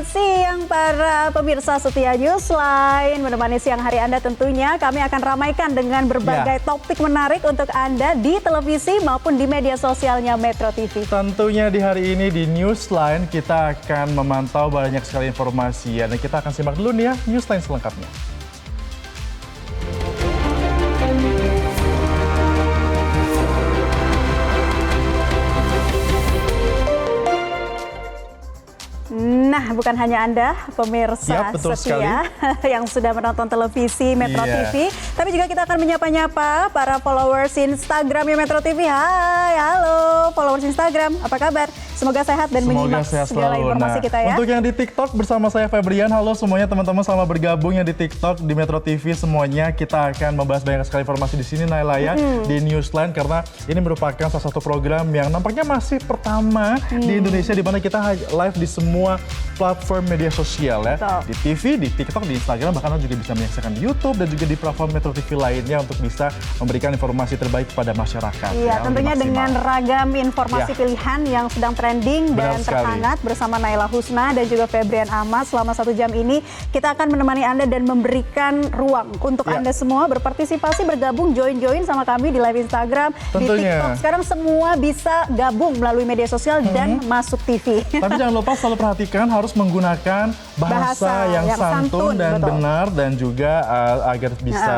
siang para pemirsa setia Newsline. Menemani siang hari Anda tentunya kami akan ramaikan dengan berbagai topik menarik untuk Anda di televisi maupun di media sosialnya Metro TV. Tentunya di hari ini di Newsline kita akan memantau banyak sekali informasi dan kita akan simak dulu nih ya Newsline selengkapnya. Nah, bukan hanya Anda, pemirsa setia yang sudah menonton televisi Metro TV, tapi juga kita akan menyapa-nyapa para followers Instagramnya Metro TV. Hai, halo followers Instagram, apa kabar? Semoga sehat dan menyimak segala informasi kita ya. Untuk yang di TikTok bersama saya Febrian, halo semuanya teman-teman, selamat bergabung yang di TikTok di Metro TV semuanya. Kita akan membahas banyak sekali informasi di sini Naila ya, di Newsline, karena ini merupakan salah satu program yang nampaknya masih pertama di Indonesia di mana kita live di semua platform media sosial ya. Di TV, di TikTok, di Instagram, bahkan juga bisa menyaksikan di YouTube dan juga di platform Metro TV lainnya untuk bisa memberikan informasi terbaik kepada masyarakat. Iya, tentunya dengan ragam informasi pilihan yang sedang trending dan terhangat bersama Naila Husna dan juga Febrian Ahmad. Selama 1 jam ini kita akan menemani Anda dan memberikan ruang untuk Anda semua berpartisipasi, bergabung, join sama kami di live Instagram, di TikTok. Sekarang semua bisa gabung melalui media sosial dan masuk TV. Tapi jangan lupa selalu perhatikan harus menggunakan bahasa yang santun dan benar dan juga agar bisa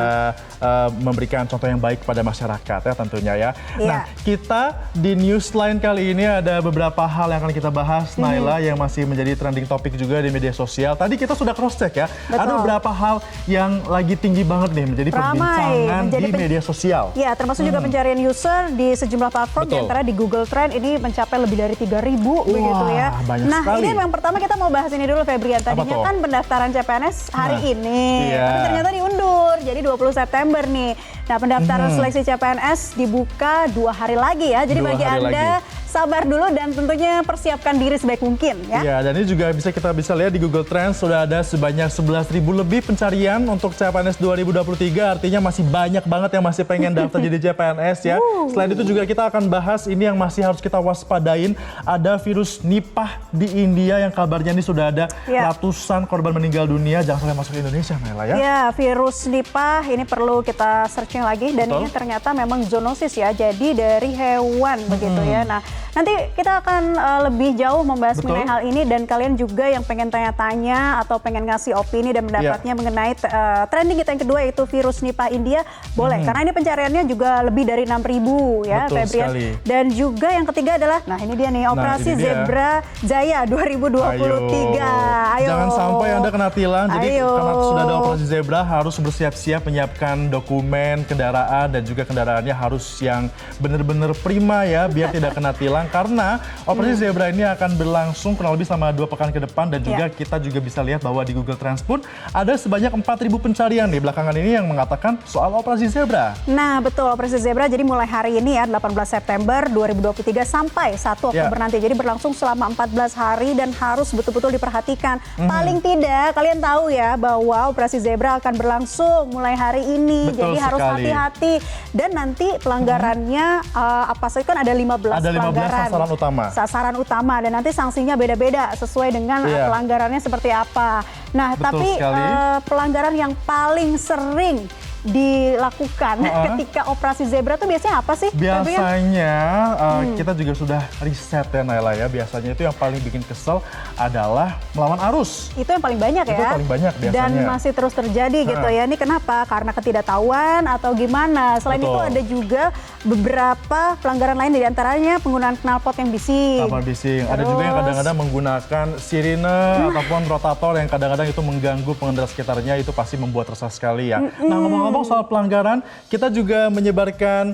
memberikan contoh yang baik pada masyarakat ya tentunya ya. Nah, kita di Newsline kali ini ada beberapa hal yang akan kita bahas Naila yang masih menjadi trending topik juga di media sosial. Tadi kita sudah cross check ya. Ada beberapa hal yang lagi tinggi banget nih menjadi perbincangan di media sosial. Ya, termasuk juga pencarian user di sejumlah platform, di antara di Google Trend ini mencapai lebih dari 3.000 begitu ya. Nah, ini yang pertama kita mau bahas ini dulu Febrian. Tadinya kan pendaftaran CPNS hari ini, tapi ternyata diundur jadi 20 September nih. Nah, pendaftaran seleksi CPNS dibuka 2 hari lagi ya. Jadi bagi Anda sabar dulu dan tentunya persiapkan diri sebaik mungkin ya. Iya, dan ini juga kita bisa lihat di Google Trends sudah ada sebanyak 11.000 lebih pencarian untuk CPNS 2023. Artinya masih banyak banget yang masih pengen daftar jadi CPNS ya. Selain itu juga kita akan bahas ini yang masih harus kita waspadain. Ada virus Nipah di India yang kabarnya ini sudah ada ratusan korban meninggal dunia. Jangan sampai masuk ke Indonesia, Mela ya. Ya, virus Nipah ini perlu kita searching lagi dan ini ternyata memang zoonosis ya. Jadi dari hewan begitu ya. Nah, nanti kita akan lebih jauh membahas mengenai hal ini dan kalian juga yang pengen tanya-tanya atau pengen ngasih opini dan pendapatnya mengenai trending kita yang kedua yaitu virus Nipah India boleh karena ini pencariannya juga lebih dari 6.000 ya Febrian. Dan juga yang ketiga adalah ini dia nih Operasi Zebra Jaya 2023. Ayo. Jangan sampai Anda kena tilang. Jadi karena sudah ada Operasi Zebra harus bersiap-siap menyiapkan dokumen kendaraan dan juga kendaraannya harus yang benar-benar prima ya biar tidak kena tilang. Karena Operasi Zebra ini akan berlangsung kurang lebih selama 2 pekan ke depan dan juga kita juga bisa lihat bahwa di Google Trends pun ada sebanyak 4.000 pencarian nih belakangan ini yang mengatakan soal Operasi Zebra. Nah, betul, Operasi Zebra jadi mulai hari ini ya 18 September 2023 sampai 1 Oktober nanti. Jadi berlangsung selama 14 hari dan harus betul-betul diperhatikan. Paling tidak kalian tahu ya bahwa Operasi Zebra akan berlangsung mulai hari ini. Jadi harus hati-hati dan nanti pelanggarannya apa saja kan ada 15 pelanggaran. Sasaran utama dan nanti sanksinya beda-beda sesuai dengan pelanggarannya seperti apa. Nah, tapi pelanggaran yang paling sering dilakukan ketika Operasi Zebra tuh biasanya apa sih? Biasanya kita juga sudah riset ya Naila ya. Biasanya itu yang paling bikin kesel adalah melawan arus. Itu yang paling banyak ya. Itu paling banyak biasanya. Dan masih terus terjadi gitu ya. Ini kenapa? Karena ketidaktahuan atau gimana? Selain itu ada juga beberapa pelanggaran lain di antaranya penggunaan knalpot yang bising. Knalpot bising. Ada juga yang kadang-kadang menggunakan sirine ataupun rotator yang kadang-kadang itu mengganggu pengendara sekitarnya. Itu pasti membuat resah sekali ya. Nah, ngomong soal pelanggaran, kita juga menyebarkan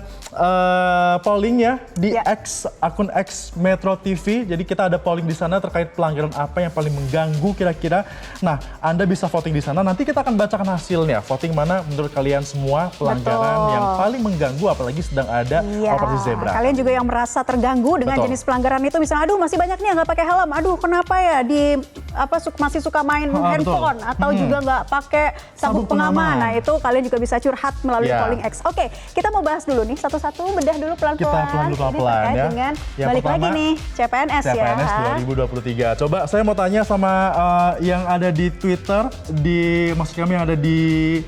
polling ya di akun X Metro TV. Jadi kita ada polling di sana terkait pelanggaran apa yang paling mengganggu kira-kira. Nah, Anda bisa voting di sana. Nanti kita akan bacakan hasilnya. Voting mana menurut kalian semua pelanggaran yang paling mengganggu apalagi sedang ada Operasi Zebra. Kalian juga yang merasa terganggu dengan jenis pelanggaran itu, misalnya aduh masih banyak nih yang nggak pakai helm. Aduh kenapa ya di masih suka main handphone betul. atau juga nggak pakai sabuk pengaman. Nah itu kalian juga bisa curhat melalui Calling X. Oke, kita mau bahas dulu nih satu-satu, bedah dulu pelan-pelan. Kita pelan-pelan ya. Dengan yang balik pertama, lagi nih CPNS ya. CPNS 2023. Coba saya mau tanya sama yang ada di Twitter, maksud kami yang ada di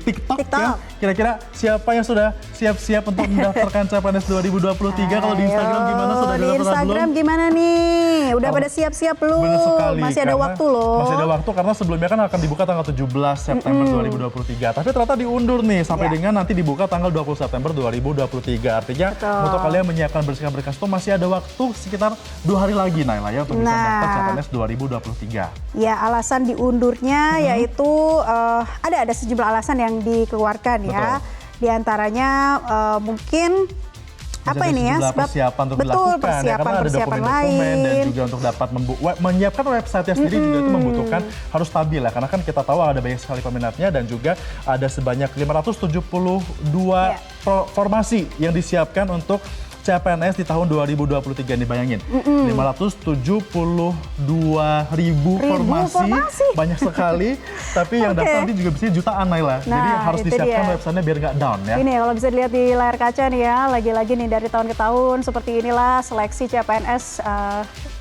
TikTok. Ya. Kira-kira siapa yang sudah siap-siap untuk mendaftarkan CPNS 2023? Kalau di Instagram gimana? Sudah di Instagram belum? Gimana nih? Udah pada siap-siap belum? Benar sekali. Masih ada waktu loh. Masih ada waktu karena sebelumnya kan akan dibuka tanggal 17 September 2023. Tapi ternyata diundur nih sampai dengan nanti dibuka tanggal 20 September 2023. Artinya untuk kalian menyiapkan berkas-berkas itu masih ada waktu sekitar 2 hari lagi Naila ya untuk bisa mendaftar CPNS 2023. Ya, alasan diundurnya yaitu ada sejumlah alasan yang dikeluarkan ya. Di antaranya mungkin apa ini ya? Persiapan untuk dilakukan persiapan, ya, karena ada dokumen-dokumen dan juga untuk dapat menyiapkan website-nya sendiri juga itu membutuhkan harus stabil ya, karena kan kita tahu ada banyak sekali peminatnya dan juga ada sebanyak 572 formasi yang disiapkan untuk CPNS di tahun 2023 nih, bayangin. 572 ribu formasi. Banyak sekali, tapi yang daftar nanti juga bisa jutaan Naila. Jadi harus disiapkan websitenya biar nggak down ya. Ini kalau bisa dilihat di layar kaca nih ya, lagi-lagi nih dari tahun ke tahun seperti inilah seleksi CPNS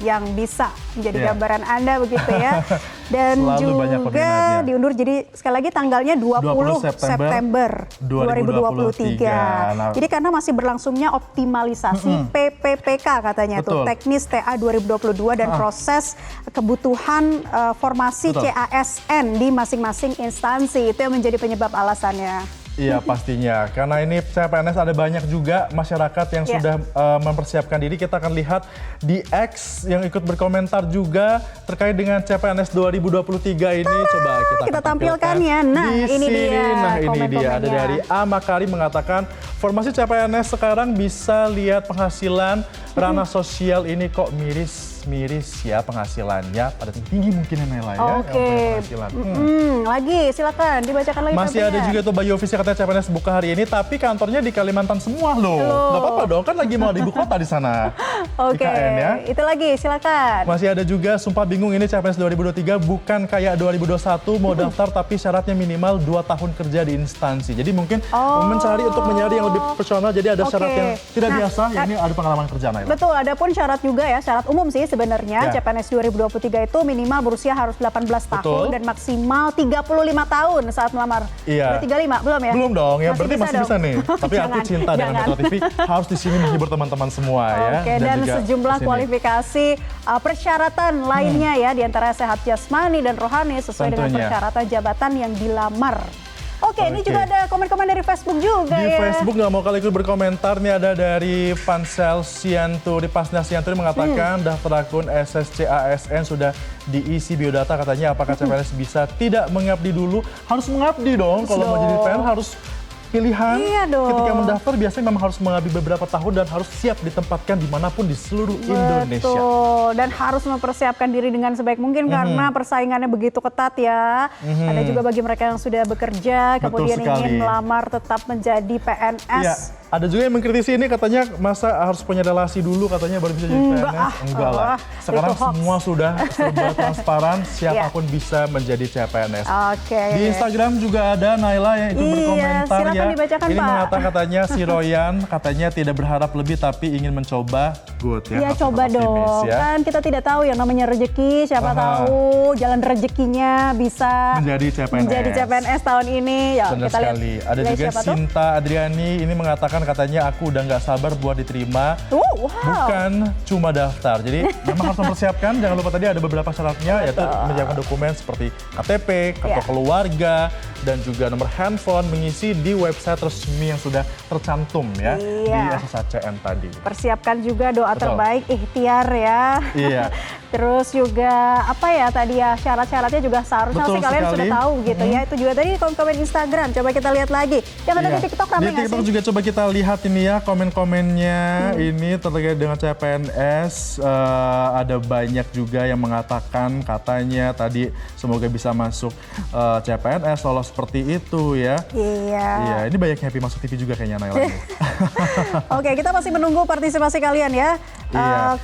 yang bisa menjadi gambaran Anda begitu ya. Dan juga diundur, jadi sekali lagi tanggalnya 20 September 2023. Nah, jadi karena masih berlangsungnya optimalisasi PPPK katanya tuh, teknis TA 2022 dan proses kebutuhan formasi CASN di masing-masing instansi, itu yang menjadi penyebab alasannya. Iya pastinya, karena ini CPNS ada banyak juga masyarakat yang sudah mempersiapkan diri. Kita akan lihat di X yang ikut berkomentar juga terkait dengan CPNS 2023 ini. Coba kita tampilkan ya. Nah ini dia, ada dari A Makari mengatakan formasi CPNS sekarang bisa lihat penghasilan ranah sosial ini kok miris ya penghasilannya, pada tinggi mungkin ya Nela ya. Oke. Lagi silakan dibacakan lagi. Masih ada juga tuh Bayu Official katanya CPNS buka hari ini, tapi kantornya di Kalimantan semua loh. Nggak apa-apa dong, kan lagi mau di ibu kota di sana. Oke, ya. Itu lagi silakan. Masih ada juga sumpah bingung ini CPNS 2023 bukan kayak 2021 mau daftar tapi syaratnya minimal 2 tahun kerja di instansi. Jadi mungkin mencari untuk mencari yang lebih personal, jadi ada syarat yang tidak biasa, ya ini ada pengalaman kerja Naila. Betul, ada pun syarat juga ya, syarat umum sih sebenarnya. CPNS 2023 itu minimal berusia harus 18 tahun dan maksimal 35 tahun saat melamar. Iya. Udah 35 belum ya? Belum dong, ya berarti masih bisa nih. Tapi aku cinta dengan Metro TV, harus di sini menghibur teman-teman semua ya. Oke, dan sejumlah kualifikasi persyaratan lainnya ya, diantara sehat jasmani dan rohani sesuai dengan persyaratan jabatan yang dilamar. Oke, ini juga ada komen-komen dari Facebook juga di ya. Di Facebook nggak mau kali ikut berkomentar nih, ada dari Pansel Sianturi, Pasnya Sianturi mengatakan daftar akun SSCASN sudah diisi biodata, katanya apakah CPNS bisa tidak mengabdi dulu? Harus mengabdi dong, kalau mau jadi PNS harus pilihan. Ketika mendaftar biasanya memang harus mengabdi beberapa tahun dan harus siap ditempatkan dimanapun di seluruh Indonesia. Betul, dan harus mempersiapkan diri dengan sebaik mungkin karena persaingannya begitu ketat ya. Ada juga bagi mereka yang sudah bekerja kemudian ingin melamar tetap menjadi PNS. Ya. Ada juga yang mengkritisi ini, katanya masa harus punya relasi dulu katanya baru bisa jadi PNS. Enggak lah. Sekarang semua sudah serba transparan, siapapun bisa menjadi CPNS. Di Instagram juga ada Naila yang ikut berkomentar ya. Dibacakan, ini Pak. mengatakan katanya si Royan katanya tidak berharap lebih tapi ingin mencoba. Good ya. Iya coba dong. Ya. Kan kita tidak tahu yang namanya rezeki, siapa tahu jalan rezekinya bisa menjadi CPNS tahun ini. Ya, benar kita sekali. lihat. Ada juga Sinta Adriani ini mengatakan katanya aku udah nggak sabar buat diterima. Bukan cuma daftar. Jadi memang harus mempersiapkan. Jangan lupa tadi ada beberapa syaratnya, yaitu menyiapkan dokumen seperti KTP, kartu keluarga, dan juga nomor handphone, mengisi di website resmi yang sudah tercantum ya di SSCN tadi. Persiapkan juga doa terbaik, ikhtiar ya. Iya. Terus juga apa ya tadi ya, syarat-syaratnya juga seharusnya sih kalian sudah tahu gitu ya. Itu juga tadi komen Instagram. Coba kita lihat lagi. Yang ada di TikTok ramai nggak sih? Di TikTok juga coba kita lihat ini ya komen-komennya ini terkait dengan CPNS. Ada banyak juga yang mengatakan katanya tadi semoga bisa masuk CPNS, lolos seperti itu ya. Iya, ini banyak happy masuk TV juga kayaknya Naila. Oke, kita masih menunggu partisipasi kalian ya.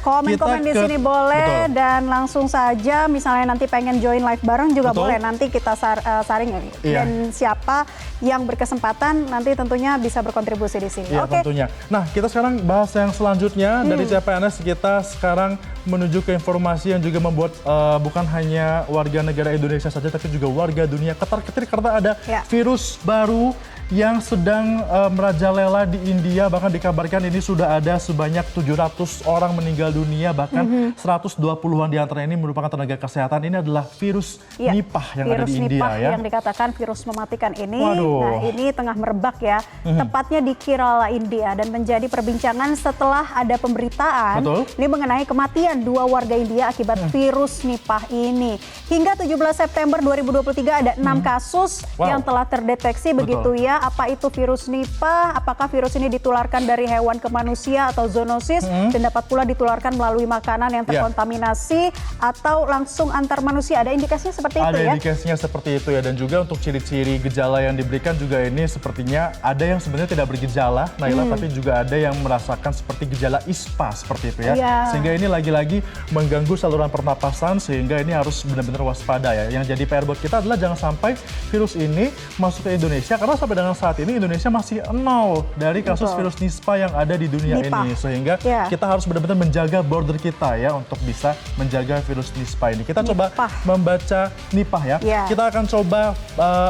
Komen-komen di sini boleh. Betul. Dan langsung saja misalnya nanti pengen join live bareng juga boleh. Nanti kita saring dan siapa yang berkesempatan nanti tentunya bisa berkontribusi di sini. Iya, tentunya. Nah, kita sekarang bahas yang selanjutnya dari CPNS. Kita sekarang menuju ke informasi yang juga membuat bukan hanya warga negara Indonesia saja tapi juga warga dunia ketar-ketir karena ada virus baru yang sedang merajalela di India. Bahkan dikabarkan ini sudah ada sebanyak 700 orang meninggal dunia, bahkan 120-an di antara ini merupakan tenaga kesehatan. Ini adalah virus Nipah yang ada di India ya. Yang dikatakan virus mematikan ini. Waduh. Nah, ini tengah merebak ya, tepatnya di Kerala, India, dan menjadi perbincangan setelah ada pemberitaan ini mengenai kematian 2 warga India akibat virus Nipah ini. Hingga 17 September 2023 ada 6 kasus yang telah terdeteksi begitu ya. Apa itu virus Nipah? Apakah virus ini ditularkan dari hewan ke manusia atau zoonosis dan dapat pula ditularkan melalui makanan yang terkontaminasi atau langsung antar manusia? Ada indikasinya seperti itu ya? Ada indikasinya seperti itu ya, dan juga untuk ciri-ciri gejala yang diberikan juga ini sepertinya ada yang sebenarnya tidak bergejala, Naila, tapi juga ada yang merasakan seperti gejala ISPA seperti itu ya. Sehingga ini lagi-lagi mengganggu saluran pernapasan, sehingga ini harus benar-benar waspada ya. Yang jadi PR buat kita adalah jangan sampai virus ini masuk ke Indonesia, karena sampai dengan saat ini Indonesia masih 0 dari kasus virus Nipah yang ada di dunia ini, sehingga kita harus benar-benar menjaga border kita ya untuk bisa menjaga virus Nipah ini. Kita coba membaca Nipah ya. Kita akan coba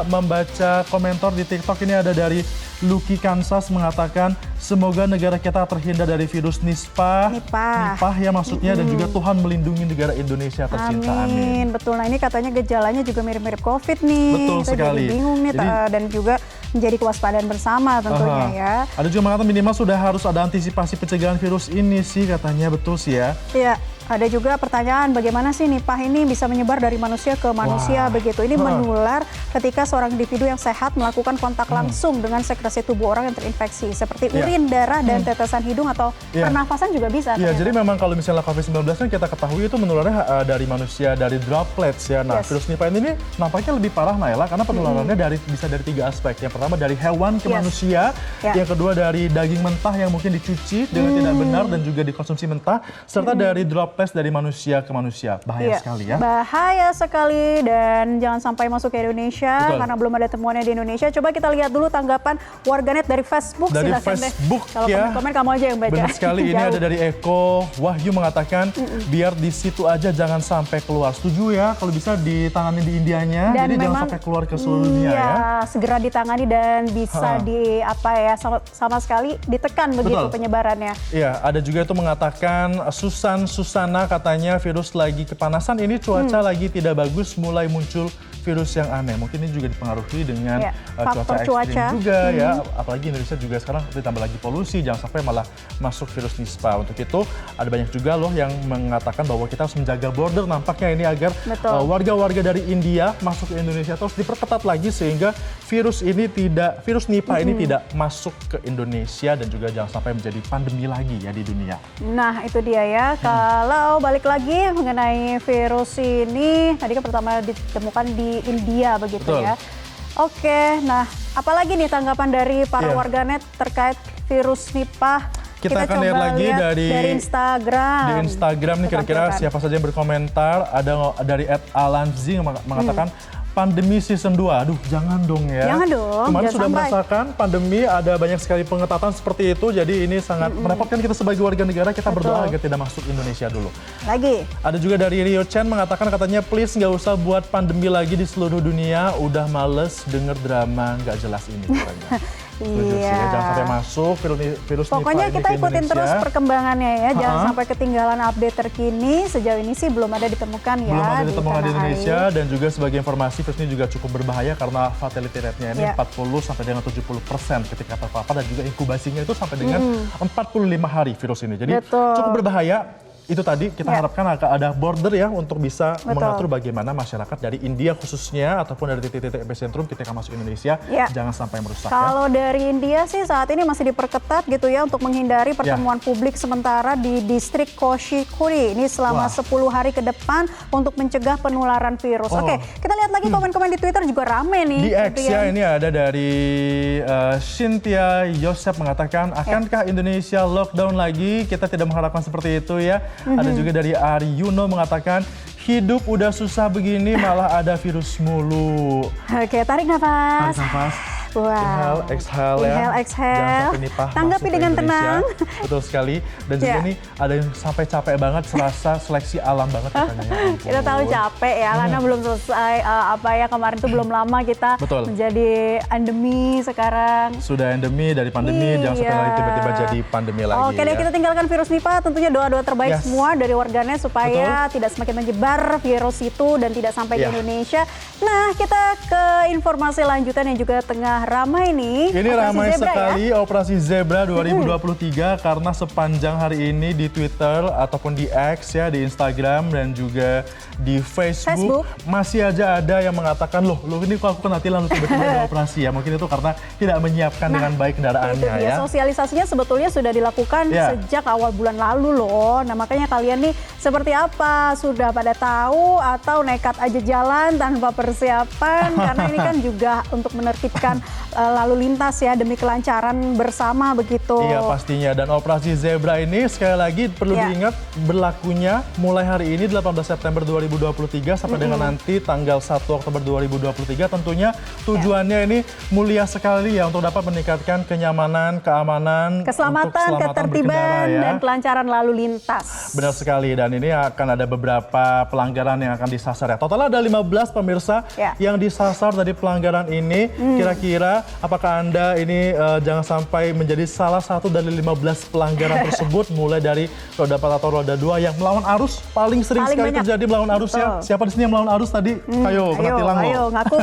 membaca komentar di TikTok. Ini ada dari Lucky Kansas mengatakan semoga negara kita terhindar dari virus Nipah ya maksudnya, dan juga Tuhan melindungi negara Indonesia tercinta. Amin. Betul. Nah, ini katanya gejalanya juga mirip-mirip COVID nih. Betul sekali. Jadi bingung nih dan juga menjadi kewaspadaan bersama tentunya ya. Ada juga mengatakan minimal sudah harus ada antisipasi pencegahan virus ini sih katanya, betul sih ya. Iya. Ada juga pertanyaan bagaimana sih Nipah ini bisa menyebar dari manusia ke manusia begitu. Ini menular ketika seorang individu yang sehat melakukan kontak langsung dengan sekresi tubuh orang yang terinfeksi seperti urin, darah, dan tetesan hidung atau pernafasan juga bisa. Iya, jadi memang kalau misalnya COVID-19 kan kita ketahui itu menularnya dari manusia, dari droplets ya. Nah, virus Nipah ini nampaknya lebih parah, Naila, karena penularannya bisa dari 3 aspek. Yang pertama dari hewan ke manusia, yang kedua dari daging mentah yang mungkin dicuci dengan tidak benar dan juga dikonsumsi mentah, serta dari droplets dari manusia ke manusia. Bahaya sekali ya. Bahaya sekali, dan jangan sampai masuk ke Indonesia karena belum ada temuannya di Indonesia. Coba kita lihat dulu tanggapan warganet dari Facebook. Dari Facebook kalau komen kamu aja yang baca. Benar sekali. Ini ada dari Eko Wahyu mengatakan biar di situ aja jangan sampai keluar. Setuju ya, kalau bisa ditangani di Indianya, dan jadi jangan sampai keluar ke seluruh dunia ya. Segera ditangani dan bisa sama sekali ditekan begitu penyebarannya. Iya, ada juga itu mengatakan Susana katanya virus lagi kepanasan, ini cuaca lagi tidak bagus, mulai muncul virus yang aneh. Mungkin ini juga dipengaruhi dengan cuaca ekstrim juga ya. Apalagi Indonesia juga sekarang ditambah lagi polusi, jangan sampai malah masuk virus Nipah. Untuk itu ada banyak juga loh yang mengatakan bahwa kita harus menjaga border nampaknya ini agar warga-warga dari India masuk ke Indonesia terus diperketat lagi sehingga virus Nipah ini tidak masuk ke Indonesia dan juga jangan sampai menjadi pandemi lagi ya di dunia. Nah, itu dia ya. Kalau balik lagi mengenai virus ini, tadi kan pertama ditemukan di India begitu ya. Oke, nah apalagi nih tanggapan dari para warganet terkait virus Nipah? Kita akan lihat lagi dari Instagram. Di Instagram nih kira-kira siapa saja yang berkomentar. Ada dari @alanzi mengatakan pandemi season 2. Aduh, jangan dong ya. Jangan dong. Kemarin sudah merasakan pandemi, ada banyak sekali pengetatan seperti itu. Jadi ini sangat merepotkan kita sebagai warga negara. Kita berdoa agar tidak masuk Indonesia dulu. Lagi. Ada juga dari Rio Chen mengatakan katanya please nggak usah buat pandemi lagi di seluruh dunia. Udah males denger drama nggak jelas ini. Jangan sampai masuk virus Nipah. Pokoknya kita ikutin terus perkembangannya ya. Jangan sampai ketinggalan update terkini. Sejauh ini sih belum ada ditemukan ya. Belum ada ditemukan di Indonesia. Dan juga sebagai informasi virus ini juga cukup berbahaya karena fatality rate-nya ini 40 sampai dengan 70% ketika terpapar, dan juga inkubasinya itu sampai dengan 45 hari virus ini. Jadi cukup berbahaya. itu tadi kita harapkan akan ada border ya untuk bisa mengatur bagaimana masyarakat dari India khususnya ataupun dari titik-titik epicentrum ketika masuk Indonesia jangan sampai merusak. Kalau dari India sih saat ini masih diperketat gitu ya untuk menghindari pertemuan publik sementara di distrik Koshikuri ini selama 10 hari ke depan untuk mencegah penularan virus. Oke, kita lihat lagi komen-komen di Twitter juga rame nih. Di X ya, ini ada dari Cynthia Yosep mengatakan, akankah Indonesia lockdown lagi? Kita tidak mengharapkan seperti itu ya. Ada juga dari Ari Yuno mengatakan, hidup udah susah begini malah ada virus mulu. Oke, tarik nafas. Tarik nafas. Wow. Exhale ya. Inhale, exhale. Jangan sampai nipah Tanggapi dengan tenang. Betul sekali. Dan juga nih ada yang sampai capek banget, serasa seleksi alam banget katanya. Kita tahu capek ya karena belum selesai kemarin itu belum lama kita menjadi endemi sekarang. Sudah endemi dari pandemi, jangan sampai nanti tiba-tiba jadi pandemi lagi. Oke deh, kita tinggalkan virus Nipah. Tentunya doa-doa terbaik semua dari warganet supaya tidak semakin menyebar virus itu dan tidak sampai ke Indonesia. Nah, kita ke informasi lanjutan yang juga tengah ramai nih. Ini ramai sekali Operasi Zebra 2023 karena sepanjang hari ini di Twitter ataupun di X ya, di Instagram dan juga di Facebook. Masih aja ada yang mengatakan, loh ini kok aku kena tilang tiba-tiba ada operasi ya. Mungkin itu karena tidak menyiapkan dengan baik kendaraannya ya. Sosialisasinya sebetulnya sudah dilakukan sejak awal bulan lalu loh. Nah makanya kalian nih seperti apa? Sudah pada tahu atau nekat aja jalan tanpa persiapan? Karena ini kan juga untuk menertibkan lalu lintas ya demi kelancaran bersama begitu. Iya pastinya, dan Operasi Zebra ini sekali lagi perlu diingat berlakunya mulai hari ini 18 September 2023 sampai dengan nanti tanggal 1 Oktober 2023. Tentunya tujuannya ini mulia sekali ya untuk dapat meningkatkan kenyamanan, keamanan, keselamatan, ketertiban dan kelancaran lalu lintas. Benar sekali, dan ini akan ada beberapa pelanggaran yang akan disasar ya. Total ada 15 pemirsa yang disasar dari pelanggaran ini. Kira-kira apakah Anda ini jangan sampai menjadi salah satu dari 15 pelanggaran tersebut, mulai dari roda 4 atau roda 2 yang melawan arus paling sering sekali terjadi melawan arus ya. Siapa di sini yang melawan arus tadi? Ayo, kena tilang loh. Ayo, ngaku.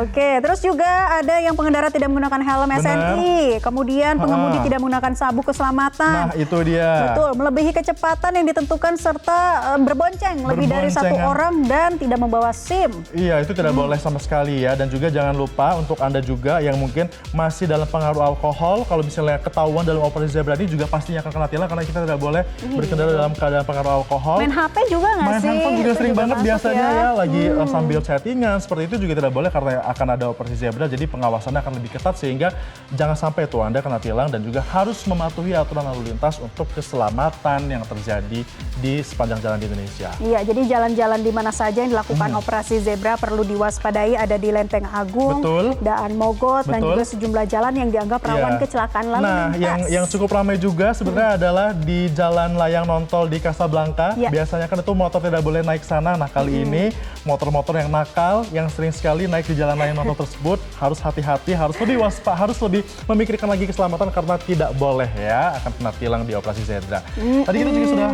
Oke, terus juga ada yang pengendara tidak menggunakan helm SNI, kemudian pengemudi tidak menggunakan sabuk keselamatan. Nah, itu dia. Betul, melebihi kecepatan yang ditentukan serta berbonceng lebih dari satu orang dan tidak membawa SIM. Iya, itu tidak boleh sama sekali ya. Dan juga jangan lupa untuk Anda juga yang mungkin masih dalam pengaruh alkohol, kalau misalnya ketahuan dalam Operasi Zebra ini juga pastinya akan kena tilang karena kita tidak boleh berkendara dalam keadaan pengaruh alkohol. Main HP juga nggak sih? Main handphone juga sering banget biasanya ya, lagi sambil chattingan seperti itu juga tidak boleh karena akan ada Operasi Zebra. Jadi pengawasannya akan lebih ketat sehingga jangan sampai tuh Anda kena tilang, dan juga harus mematuhi aturan lalu lintas untuk keselamatan yang terjadi di sepanjang jalan di Indonesia. Iya, jadi jalan-jalan di mana saja yang dilakukan Operasi Zebra perlu diwaspadai, ada di Lenteng Agung, Daan Mogot, dan juga sejumlah jalan yang dianggap rawan kecelakaan lalu lintas. Nah, yang cukup ramai juga sebenarnya adalah di Jalan Layang Nontol di Casablanca. Biasanya kan itu motor tidak boleh naik sana. Nah, kali ini motor-motor yang nakal, yang sering sekali naik di Jalan Layang Nontol tersebut harus hati-hati, harus lebih waspada, harus lebih memikirkan lagi keselamatan karena tidak boleh ya akan kena tilang di Operasi Zebra. Tadi kita juga sudah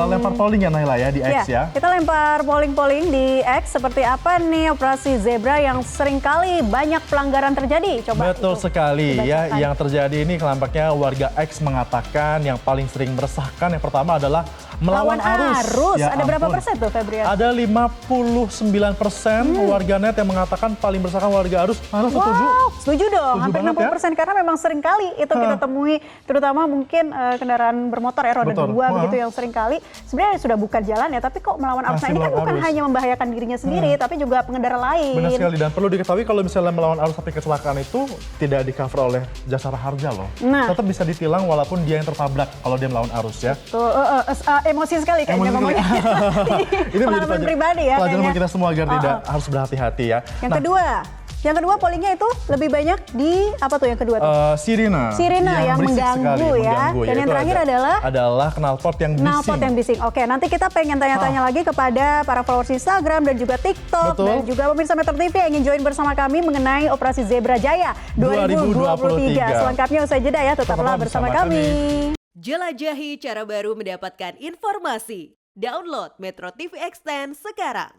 lempar polling ya Naila ya di X ya. Kita lempar polling di X, seperti apa nih Operasi Zebra yang seringkali banyak pelanggaran terjadi. Coba betul sekali ya, yang terjadi ini nampaknya warga X mengatakan yang paling sering meresahkan yang pertama adalah melawan arus. Ya, ada berapa persen tuh Febrian? Ada 59% warganet yang mengatakan paling meresahkan warga arus. Setuju? Setuju dong, hampir 60% karena memang sering kali itu kita temui, terutama mungkin kendaraan bermotor ya roda 2 begitu yang sering kali sebenarnya sudah buka jalan ya, tapi kok melawan arus. Nah ini kan bukan hanya membahayakan dirinya sendiri, tapi juga pengendara lain. Benar sekali, dan perlu diketahui kalau misalnya melawan arus tapi kecelakaan itu tidak di cover oleh Jasara Harja loh. Tetap bisa ditilang walaupun dia yang tertabrak kalau dia melawan arus ya. Emosi sekali kayaknya ngomongnya. Ini pengalaman pribadi ya. Pelajaran buat kita semua agar tidak harus berhati-hati ya. Yang kedua pollingnya itu lebih banyak di apa tuh yang kedua tuh? Sirine yang mengganggu ya. Dan yang terakhir adalah knalpot yang bising. Knalpot yang bising. Oke, nanti kita pengen tanya-tanya lagi kepada para followers Instagram dan juga TikTok dan juga pemirsa Metro TV yang ingin join bersama kami mengenai Operasi Zebra Jaya 2023. Selengkapnya usai jeda ya, tetaplah bersama kami. Jelajahi cara baru mendapatkan informasi. Download Metro TV Extend sekarang.